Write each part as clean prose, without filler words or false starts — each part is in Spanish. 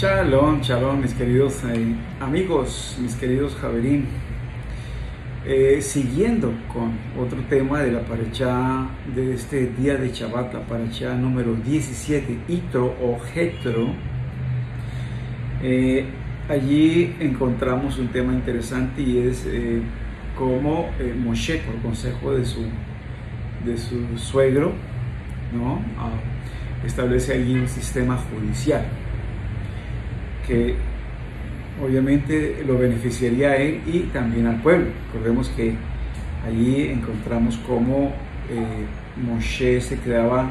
Shalom, shalom, mis queridos amigos, mis queridos Javerín. Siguiendo con otro tema de la parashá de este día de Shabbat, la parashá número 17, Yitro o Jetro. Allí encontramos un tema interesante y es cómo Moshe, por consejo de su suegro, ¿no? Establece allí un sistema judicial que obviamente lo beneficiaría a él y también al pueblo. Recordemos que allí encontramos cómo Moshe se quedaba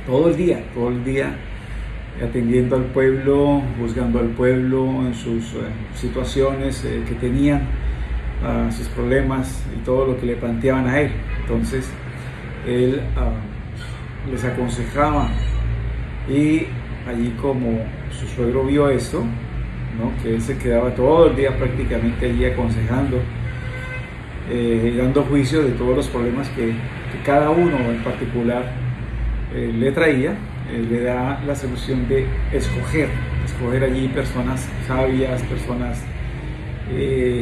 todo el día atendiendo al pueblo, juzgando al pueblo en sus situaciones que tenían, sus problemas y todo lo que le planteaban a él. Entonces él les aconsejaba, y allí como su suegro vio esto, ¿no? Que él se quedaba todo el día prácticamente allí aconsejando, dando juicio de todos los problemas que cada uno en particular le traía, le da la solución de escoger allí personas sabias, personas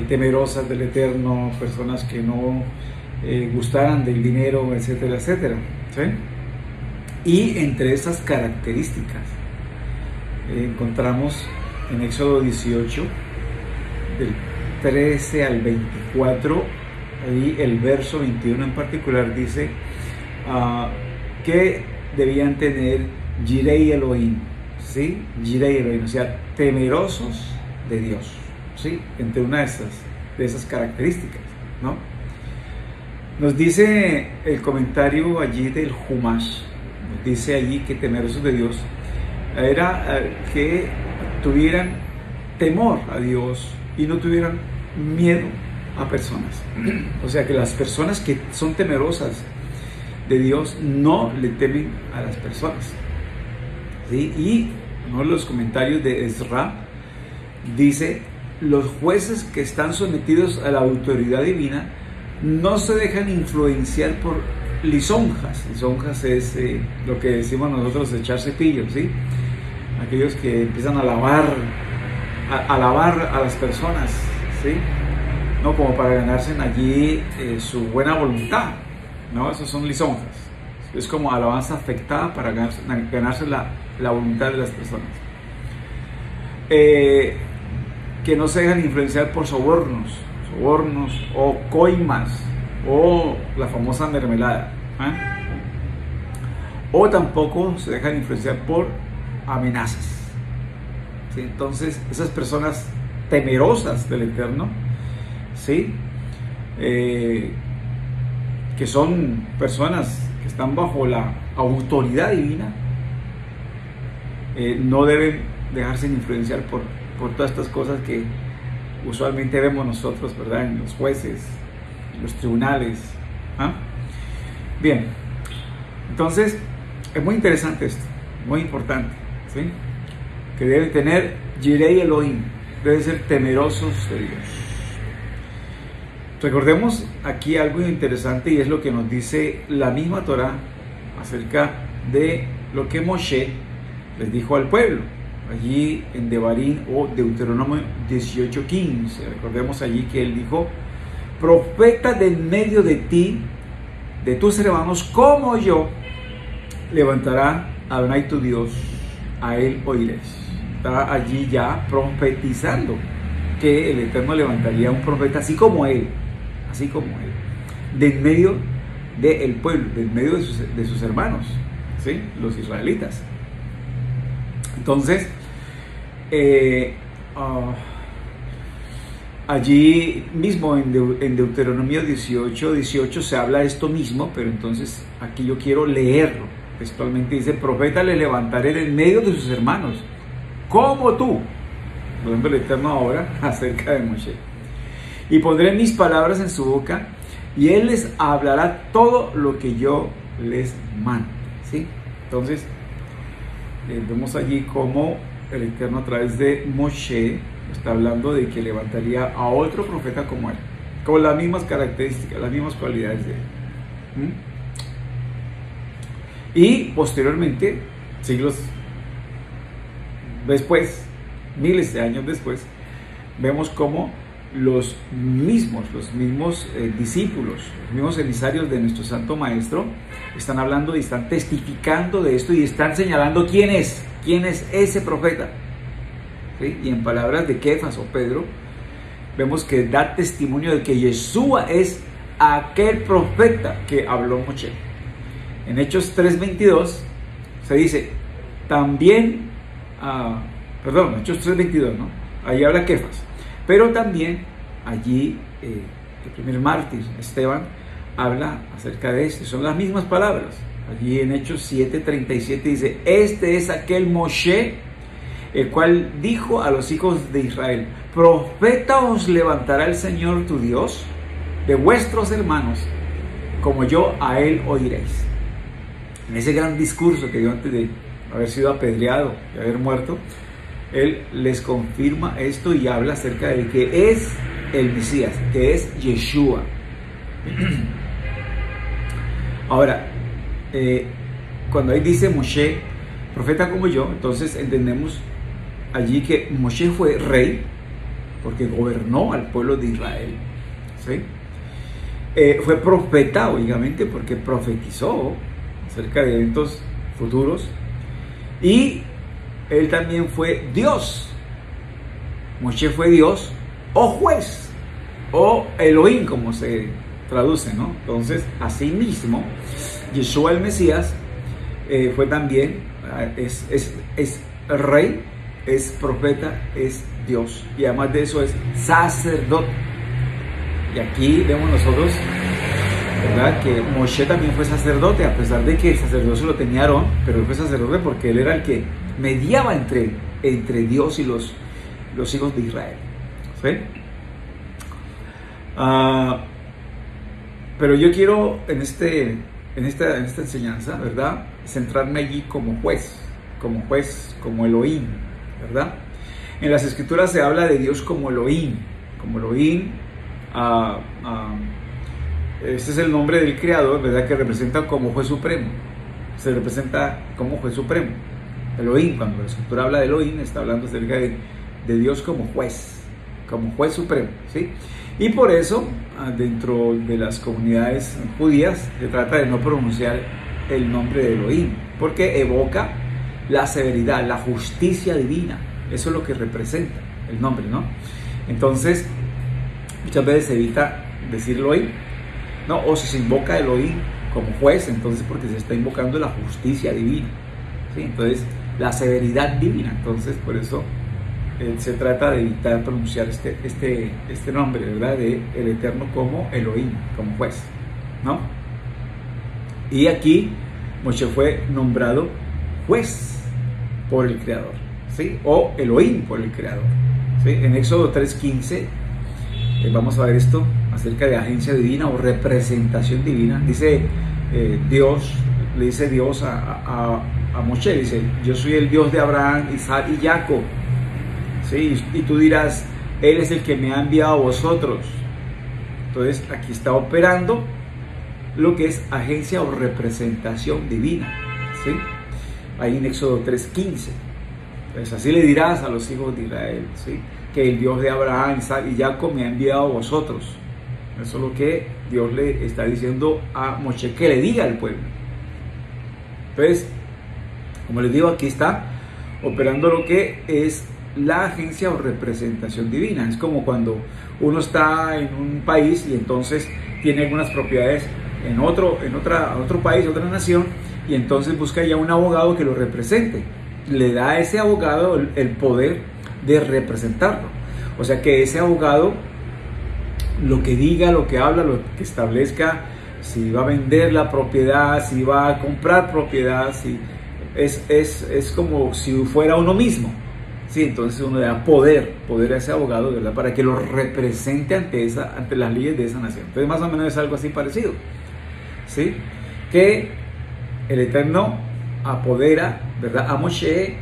temerosas del Eterno, personas que no gustaran del dinero, etcétera, etcétera, ¿sí? Y entre esas características encontramos en Éxodo 18, del 13 al 24, ahí el verso 21 en particular dice que debían tener Yirei Elohim, ¿sí? Yirei Elohim, o sea, temerosos de Dios, ¿sí? Entre una de esas características, ¿no? Nos dice el comentario allí del Humash, nos dice allí que temerosos de Dios era que tuvieran temor a Dios y no tuvieran miedo a personas. O sea, que las personas que son temerosas de Dios no le temen a las personas, ¿sí? Y uno de los comentarios de Ezra dice: los jueces que están sometidos a la autoridad divina no se dejan influenciar por lisonjas. Lisonjas es lo que decimos nosotros, echar cepillo, ¿sí? Aquellos que empiezan a alabar a las personas, ¿sí? No, como para ganarse allí su buena voluntad, ¿no? Esos son lisonjas. Es como alabanza afectada para ganarse la voluntad de las personas. Que no se dejan influenciar por sobornos o coimas o la famosa mermelada, o tampoco se dejan influenciar por amenazas, ¿sí? Entonces esas personas temerosas del Eterno, ¿sí? Que son personas que están bajo la autoridad divina, no deben dejarse influenciar por todas estas cosas que usualmente vemos nosotros, ¿verdad? En los jueces, en los tribunales. Bien, entonces es muy interesante esto, muy importante, ¿sí? Que deben tener Yirei Elohim, deben ser temerosos de Dios. Recordemos aquí algo interesante, y es lo que nos dice la misma Torá acerca de lo que Moshe les dijo al pueblo allí en Devarim o Deuteronomio 18:15. Recordemos allí que él dijo: profeta de en medio de ti, de tus hermanos como yo, levantará a Adonai tu Dios, a él oiréis. Está allí ya profetizando que el Eterno levantaría un profeta así como él, de en medio del pueblo, de en medio de sus hermanos, ¿sí? Los israelitas. Entonces, allí mismo en Deuteronomio 18 se habla de esto mismo, pero entonces aquí yo quiero leerlo textualmente. Dice: profeta le levantaré en medio de sus hermanos, como tú, hablando el Eterno ahora acerca de Moshe, y pondré mis palabras en su boca, y él les hablará todo lo que yo les mande, ¿sí? Entonces vemos allí cómo el Eterno a través de Moshe está hablando de que levantaría a otro profeta como él, con las mismas características, las mismas cualidades de él. Y posteriormente, siglos después, miles de años después, vemos cómo los mismos discípulos, los mismos emisarios de nuestro Santo Maestro, están hablando y están testificando de esto y están señalando quién es ese profeta. ¿Sí? Y en palabras de Kefas o Pedro, vemos que da testimonio de que Yeshua es aquel profeta que habló Moshe. En Hechos 3:22 se dice, también, Hechos 3:22, ¿no? Ahí habla Kefas. Pero también allí el primer mártir, Esteban, habla acerca de esto. Son las mismas palabras. Allí en Hechos 7:37 dice, este es aquel Moshe, el cual dijo a los hijos de Israel, profeta os levantará el Señor tu Dios de vuestros hermanos, como yo a él oiréis. En ese gran discurso que dio antes de haber sido apedreado y haber muerto, él les confirma esto y habla acerca de que es el Mesías, que es Yeshua. Ahora, cuando ahí dice Moshe, profeta como yo, entonces entendemos allí que Moshe fue rey porque gobernó al pueblo de Israel, ¿sí? Fue profeta, obviamente, porque profetizó acerca de eventos futuros, y él también fue Dios. Moshe fue Dios o juez o Elohim, como se traduce, ¿no? Entonces, asimismo, Yeshua el Mesías fue también, es rey, es profeta, es Dios, y además de eso es sacerdote. Y aquí vemos nosotros, ¿verdad?, que Moshe también fue sacerdote, a pesar de que el sacerdocio lo tenía Aarón, pero él fue sacerdote porque él era el que mediaba entre Dios y los hijos de Israel, ¿sí? Pero yo quiero en esta enseñanza, ¿verdad?, centrarme allí como juez, como Elohim, ¿verdad? En las escrituras se habla de Dios como Elohim. Este es el nombre del Creador, ¿verdad?, que representa como juez supremo. Se representa como juez supremo. Elohim, cuando la escritura habla de Elohim, está hablando acerca de Dios como juez supremo, ¿sí? Y por eso, dentro de las comunidades judías, se trata de no pronunciar el nombre de Elohim, porque evoca la severidad, la justicia divina. Eso es lo que representa el nombre, ¿no? Entonces, muchas veces se evita decir Elohim, ¿no? O si se invoca Elohim como juez, entonces porque se está invocando la justicia divina, ¿sí? Entonces, la severidad divina. Entonces, por eso se trata de evitar pronunciar este nombre, ¿verdad?, de el Eterno como Elohim, como juez, ¿no? Y aquí Moshe fue nombrado juez por el Creador, ¿sí? O Elohim por el Creador, ¿sí? En Éxodo 3:15 vamos a ver esto acerca de agencia divina o representación divina. Dice Dios, le dice Dios a Moshe, dice, yo soy el Dios de Abraham, Isaac y Jacob, ¿sí? Y tú dirás, él es el que me ha enviado a vosotros. Entonces aquí está operando lo que es agencia o representación divina, ¿sí? Ahí en Éxodo 3:15. Pues así le dirás a los hijos de Israel, ¿sí?, que el Dios de Abraham, Isaac y Jacob me ha enviado a vosotros. Eso es lo que Dios le está diciendo a Moshe que le diga al pueblo. Entonces, como les digo, aquí está operando lo que es la agencia o representación divina. Es como cuando uno está en un país y entonces tiene algunas propiedades en otro país, otra nación, y entonces busca ya un abogado que lo represente. Le da a ese abogado el poder de representarlo. O sea que ese abogado, lo que diga, lo que habla, lo que establezca, si va a vender la propiedad, si va a comprar propiedad, si es como si fuera uno mismo, ¿sí? Entonces uno le da poder a ese abogado, ¿verdad?, para que lo represente ante las leyes de esa nación. Entonces más o menos es algo así parecido, ¿sí? Que el Eterno apodera, ¿verdad?, a Moshe,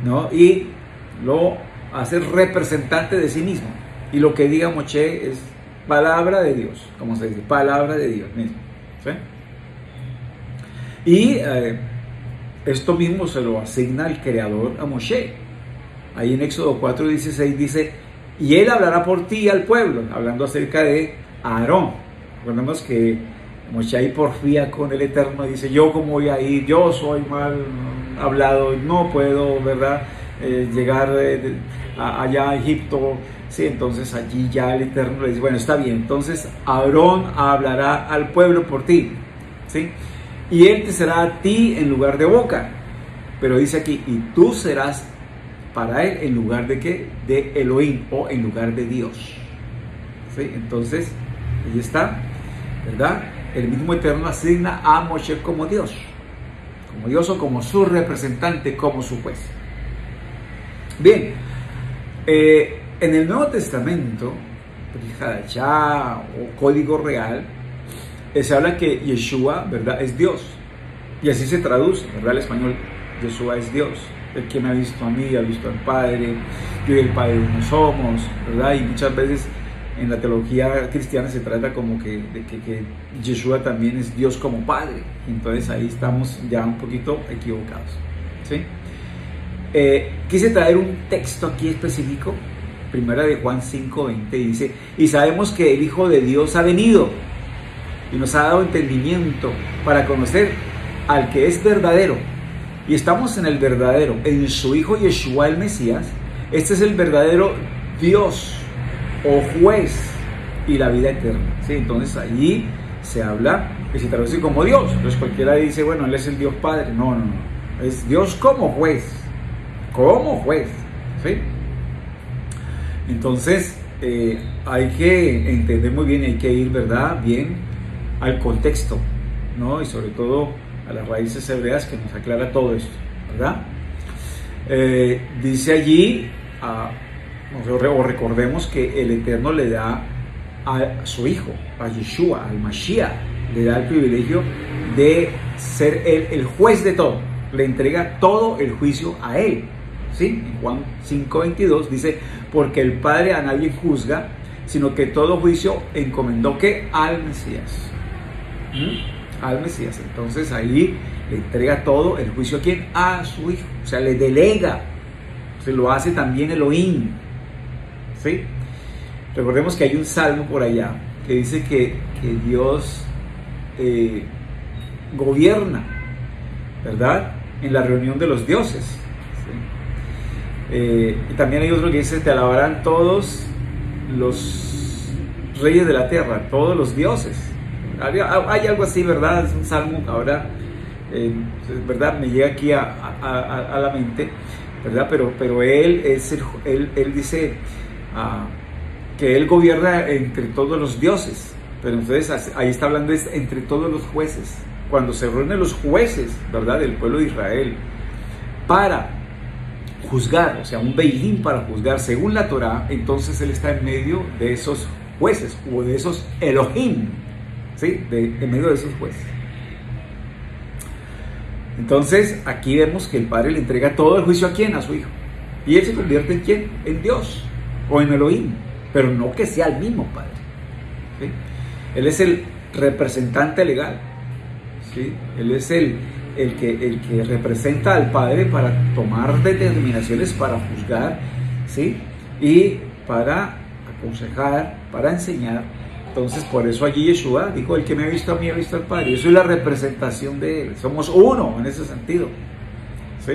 ¿no?, y lo hace representante de sí mismo, y lo que diga Moshe es palabra de Dios, como se dice, palabra de Dios mismo, ¿sí? Y esto mismo se lo asigna el Creador a Moshe, Ahí en Éxodo 4:16 dice, y él hablará por ti al pueblo, hablando acerca de Aarón. Recordemos que Moshe ahí porfía con el Eterno, dice, yo cómo voy a ir, yo soy mal hablado, no puedo, ¿verdad? Llegar allá a Egipto. Sí, entonces allí ya el Eterno le dice, bueno, está bien, entonces Aarón hablará al pueblo por ti, ¿sí? Y él te será a ti en lugar de boca, pero dice aquí, y tú serás para él en lugar de ¿qué? De Elohim, o en lugar de Dios, ¿sí? Entonces, ahí está, ¿verdad? El mismo Eterno asigna a Moshe como Dios o como su representante, como su juez. Bien, en el Nuevo Testamento, Hadashah o Código Real, se habla que Yeshua, ¿verdad?, es Dios. Y así se traduce, ¿verdad?, al español, Yeshua es Dios. El que me ha visto a mí, ha visto al Padre, yo y el Padre uno somos, ¿verdad? Y muchas veces en la teología cristiana se trata como que Yeshua también es Dios como Padre. Entonces ahí estamos ya un poquito equivocados, ¿sí? Quise traer un texto aquí específico, primera de Juan 5:20, dice, y sabemos que el Hijo de Dios ha venido y nos ha dado entendimiento para conocer al que es verdadero. Y estamos en el verdadero, en su Hijo Yeshua el Mesías. Este es el verdadero Dios o juez y la vida eterna, ¿sí? Entonces allí se habla que se traduce como Dios. Entonces cualquiera dice, bueno, Él es el Dios Padre. No, es Dios como juez, ¿sí? Entonces hay que entender muy bien, hay que ir, ¿verdad?, bien al contexto, ¿no? Y sobre todo a las raíces hebreas que nos aclara todo esto, ¿verdad? Dice allí, o recordemos que el Eterno le da a su Hijo, a Yeshua, al Mashiach, le da el privilegio de ser Él el juez de todo, le entrega todo el juicio a Él, ¿sí? En Juan 5:22 dice, porque el Padre a nadie juzga, sino que todo juicio encomendó que al Mesías. Al Mesías. Entonces ahí le entrega todo el juicio a quién, a su Hijo, o sea, le delega, se lo hace también Elohim, ¿sí? Recordemos que hay un salmo por allá que dice que Dios gobierna, ¿verdad?, en la reunión de los dioses, ¿sí? Y también hay otro que dice, te alabarán todos los reyes de la tierra, todos los dioses. Hay algo así, ¿verdad? Es un salmo, ahora, ¿verdad?, me llega aquí a la mente, ¿verdad? Pero él dice que él gobierna entre todos los dioses, pero entonces ahí está hablando entre todos los jueces. Cuando se reúnen los jueces, ¿verdad?, del pueblo de Israel para juzgar, o sea, un Beilim para juzgar según la Torá, entonces él está en medio de esos jueces o de esos Elohim, ¿sí? En medio de esos jueces. Entonces aquí vemos que el Padre le entrega todo el juicio a quién, a su Hijo, y él se convierte en quién, en Dios o en Elohim, pero no que sea el mismo Padre, ¿sí? Él es el representante legal, ¿sí? Él es el que representa al Padre para tomar determinaciones, para juzgar, ¿sí?, y para aconsejar, para enseñar. Entonces, por eso allí Yeshua dijo, el que me ha visto a mí ha visto al Padre. Yo soy la representación de Él. Somos uno en ese sentido, ¿sí?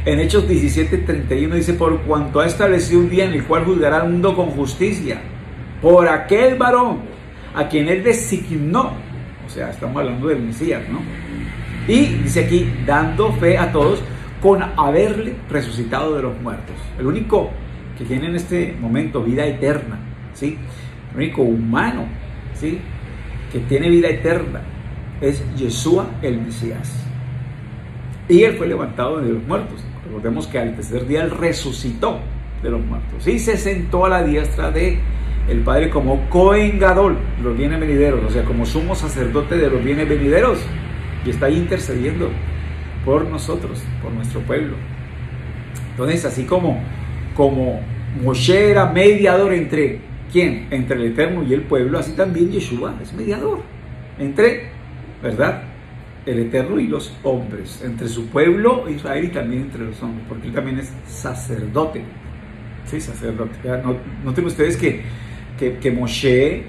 En Hechos 17:31 dice, por cuanto ha establecido un día en el cual juzgará al mundo con justicia, por aquel varón a quien Él designó. O sea, estamos hablando del Mesías, ¿no? Y dice aquí, dando fe a todos con haberle resucitado de los muertos. El único que tiene en este momento vida eterna, ¿sí?, el único humano, ¿sí?, que tiene vida eterna es Yeshua el Mesías. Y Él fue levantado de los muertos. Recordemos que al tercer día Él resucitó de los muertos y se sentó a la diestra de el Padre como Cohen Gadol, los bienes venideros, o sea, como sumo sacerdote de los bienes venideros, y está ahí intercediendo por nosotros, por nuestro pueblo. Entonces, así como Moshe era mediador entre ¿quién? Entre el Eterno y el pueblo, así también Yeshua es mediador entre, ¿verdad?, el Eterno y los hombres, entre su pueblo Israel y también entre los hombres, porque él también es sacerdote. Sí, sacerdote. Noten ustedes que Moshe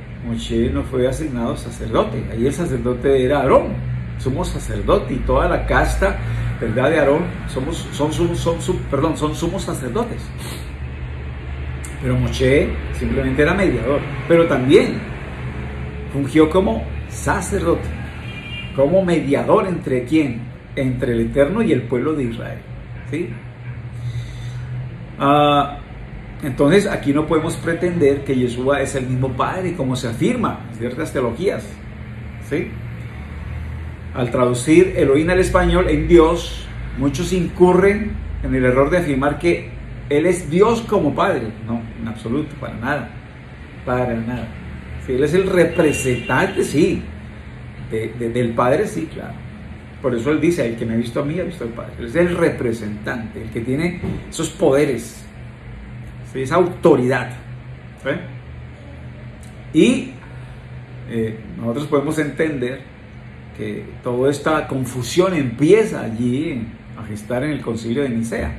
no fue asignado sacerdote. Ahí el sacerdote era Aarón, sumo sacerdote, y toda la casta, ¿verdad?, de Aarón son sumos sacerdotes. Pero Moshe simplemente era mediador, pero también fungió como sacerdote, como mediador entre quién, entre el Eterno y el pueblo de Israel. ¿Sí? Entonces aquí no podemos pretender que Yeshua es el mismo Padre, como se afirma en ciertas teologías. ¿Sí? Al traducir Elohim al español en Dios, muchos incurren en el error de afirmar que Él es Dios como Padre. No, en absoluto, para nada. Para nada. Si Él es el representante, sí, del Padre, sí, claro. Por eso Él dice, el que me ha visto a mí, ha visto al Padre. Él es el representante, el que tiene esos poderes, ¿sí?, esa autoridad. ¿Sí? Y nosotros podemos entender que toda esta confusión empieza allí a gestar en el concilio de Nicea.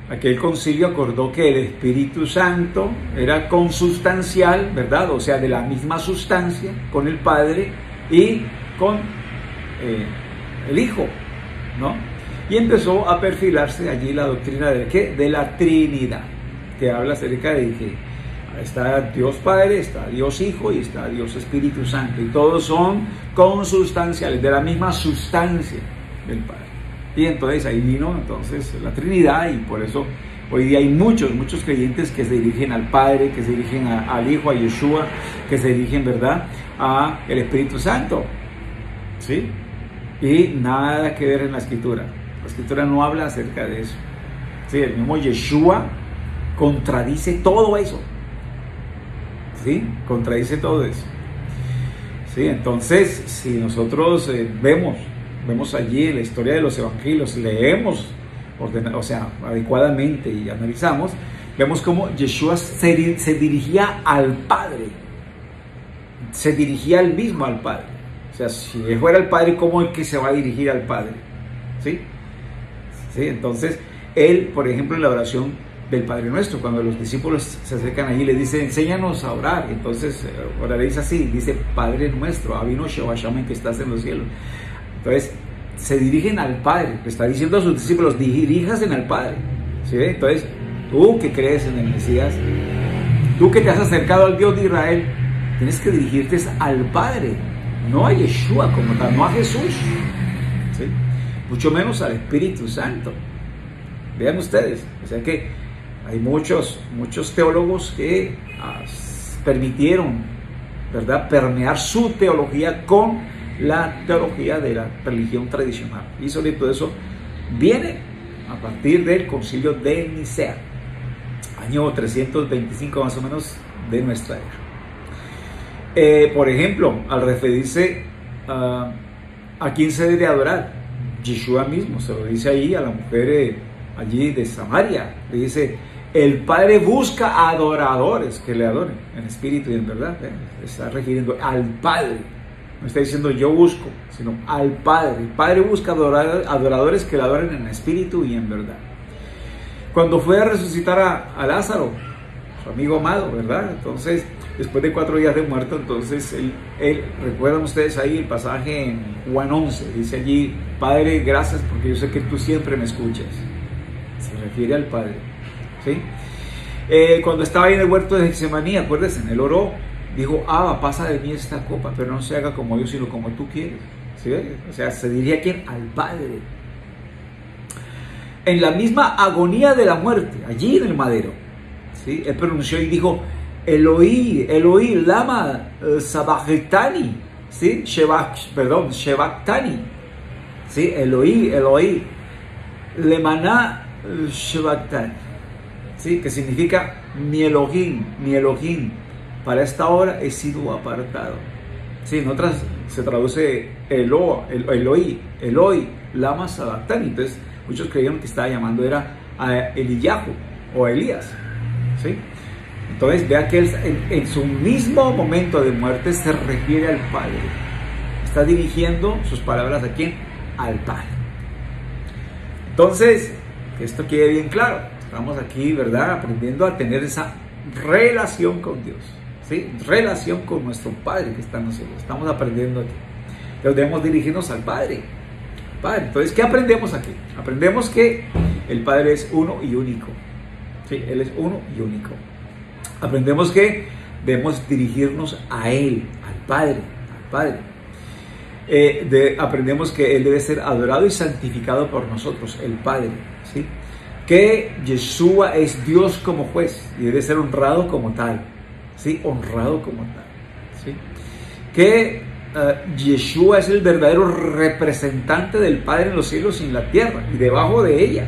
Aquel concilio acordó que el Espíritu Santo era consustancial, ¿verdad? O sea, de la misma sustancia con el Padre y con el Hijo, ¿no? Y empezó a perfilarse allí la doctrina de ¿qué? De la Trinidad, que habla acerca de que está Dios Padre, está Dios Hijo y está Dios Espíritu Santo, y todos son consustanciales, de la misma sustancia del Padre. Y entonces ahí vino entonces la Trinidad, y por eso hoy día hay muchos creyentes que se dirigen al Padre, que se dirigen al Hijo, a Yeshua, que se dirigen, ¿verdad?, a el Espíritu Santo. ¿Sí? Y nada que ver en la Escritura. La Escritura no habla acerca de eso. ¿Sí? El mismo Yeshua contradice todo eso. ¿Sí? Contradice todo eso. ¿Sí? Entonces, si nosotros vemos allí en la historia de los evangelios, leemos adecuadamente y analizamos, vemos cómo Yeshua se dirigía al Padre, se dirigía él mismo al Padre. O sea, si él fuera el Padre, ¿cómo es que se va a dirigir al Padre? ¿Sí? ¿Sí? Entonces, él, por ejemplo, en la oración del Padre Nuestro, cuando los discípulos se acercan allí, le dice, enséñanos a orar. Entonces, oraréis así, dice, Padre Nuestro, Avinu Shebashamen, que estás en los cielos. Entonces, se dirigen al Padre, le está diciendo a sus discípulos, diríjanse al Padre. ¿Sí? Entonces, tú que crees en el Mesías, tú que te has acercado al Dios de Israel, tienes que dirigirte al Padre, no a Yeshua como tal, no a Jesús, ¿sí?, mucho menos al Espíritu Santo. Vean ustedes, o sea que hay muchos teólogos que permitieron, ¿verdad?, permear su teología con la teología de la religión tradicional, y sobre todo eso viene a partir del concilio de Nicea, año 325 más o menos de nuestra era. Por ejemplo, al referirse a quién se debe adorar, Yeshua mismo se lo dice ahí a la mujer allí de Samaria, le dice, el Padre busca adoradores que le adoren en espíritu y en verdad. Está refiriendo al Padre, no está diciendo yo busco, sino al Padre. El Padre busca adoradores que le adoren en espíritu y en verdad. Cuando fue a resucitar a Lázaro, su amigo amado, ¿verdad? Entonces, después de 4 días de muerto, entonces él, recuerdan ustedes ahí el pasaje en Juan 11, dice allí, Padre, gracias porque yo sé que tú siempre me escuchas. Se refiere al Padre, ¿sí? Cuando estaba ahí en el huerto de Getsemaní, acuérdense, él oró, dijo, pasa de mí esta copa, pero no se haga como yo, sino como tú quieres. ¿Sí? O sea, se diría ¿quién? Al Padre. En la misma agonía de la muerte, allí en el madero, ¿sí?, él pronunció y dijo, Eloí, Eloí, lama sabachthani, ¿sí? Shebaktani, ¿sí? Eloí, Eloí, lemana shebaktani, ¿sí?, que significa mi Elohim, para esta hora he sido apartado. Sí, en otras se traduce Eloi, lama sabachthani. Entonces muchos creyeron que estaba llamando era a Eliyahu o a Elías, ¿sí? Entonces vea que él, en su mismo momento de muerte se refiere al Padre. está dirigiendo sus palabras a ¿quién? Al Padre. Entonces, que esto quede bien claro. Estamos aquí, ¿verdad? Aprendiendo a tener esa relación con Dios, ¿sí? Relación con nuestro Padre que está en los cielos. Estamos aprendiendo aquí. Entonces debemos dirigirnos al Padre. Padre. Entonces, ¿qué aprendemos aquí? Aprendemos que el Padre es uno y único. Sí, Él es uno y único. Aprendemos que debemos dirigirnos a Él, al Padre, al Padre. Aprendemos que Él debe ser adorado y santificado por nosotros, el Padre, ¿sí? Que Yeshua es Dios como juez y debe ser honrado como tal, ¿sí? Honrado como tal, ¿sí? Que Yeshua es el verdadero representante del Padre en los cielos y en la tierra y debajo de ella,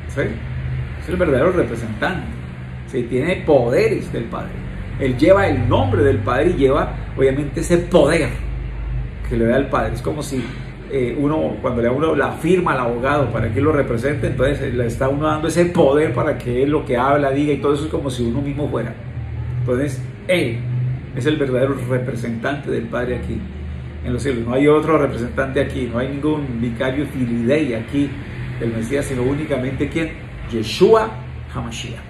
¿sí? Es el verdadero representante, ¿sí? Tiene poderes del Padre. Él lleva el nombre del Padre y lleva obviamente ese poder que le da el Padre. Es como si cuando le da uno la firma al abogado para que lo represente, entonces le está uno dando ese poder para que él lo que habla, diga, y todo eso es como si uno mismo fuera. Entonces Él es el verdadero representante del Padre aquí en los cielos. No hay otro representante aquí, no hay ningún vicario filidei aquí del Mesías, sino únicamente ¿quién? Yeshua HaMashiach.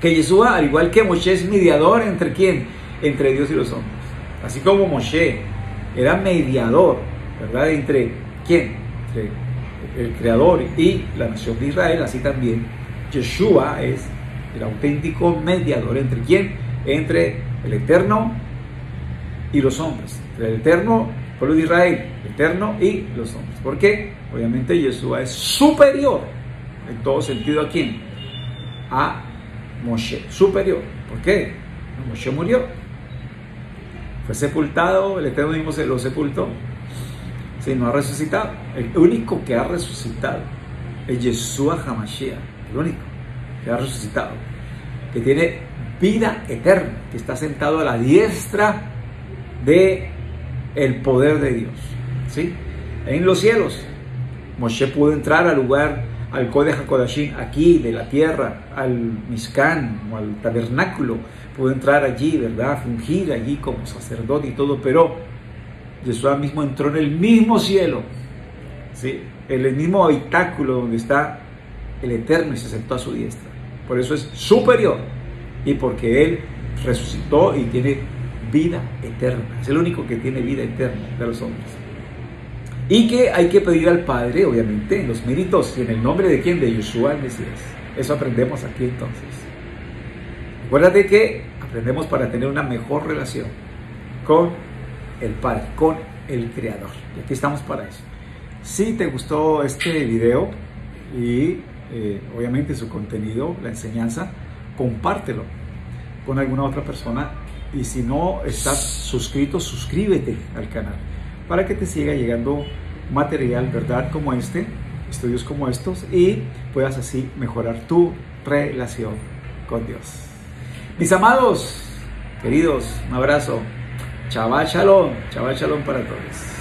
Que Yeshua, al igual que Moshe, es mediador entre ¿quién? Entre Dios y los hombres. Así como Moshe era mediador, ¿verdad? Entre ¿quién? Entre el Creador y la nación de Israel, así también Yeshua es el auténtico mediador entre ¿quién? Entre el Eterno y los hombres. Entre el Eterno, el pueblo de Israel, el Eterno y los hombres. ¿Por qué? Obviamente Yeshua es superior en todo sentido ¿a quién? A Moshe. Superior. ¿Por qué? Moshe murió. Fue sepultado, el Eterno mismo se lo sepultó. Sí, no ha resucitado. El único que ha resucitado es Yeshua HaMashiach. El único que ha resucitado. Que tiene vida eterna. Que está sentado a la diestra de el poder de Dios. ¿Sí? En los cielos. Moshe pudo entrar al lugar, al Kodesh HaKodashim, aquí de la tierra, al Mishkan o al tabernáculo. Pudo entrar allí, ¿verdad? Fungir allí como sacerdote y todo, pero Yeshua mismo entró en el mismo cielo, ¿sí? En el mismo habitáculo donde está el Eterno y se sentó a su diestra. Por eso es superior y porque Él resucitó y tiene vida eterna. Es el único que tiene vida eterna de los hombres. Y que hay que pedir al Padre, obviamente, en los méritos y en el nombre de ¿quién? De Yeshua el Mesías. Eso aprendemos aquí entonces. Acuérdate que aprendemos para tener una mejor relación con el Padre, con el Creador. Y aquí estamos para eso. Si te gustó este video y obviamente su contenido, la enseñanza, compártelo con alguna otra persona. Y si no estás suscrito, suscríbete al canal para que te siga llegando material, ¿verdad? Como este, estudios como estos, y puedas así mejorar tu relación con Dios. Mis amados, queridos, un abrazo. Shabbat Shalom para todos.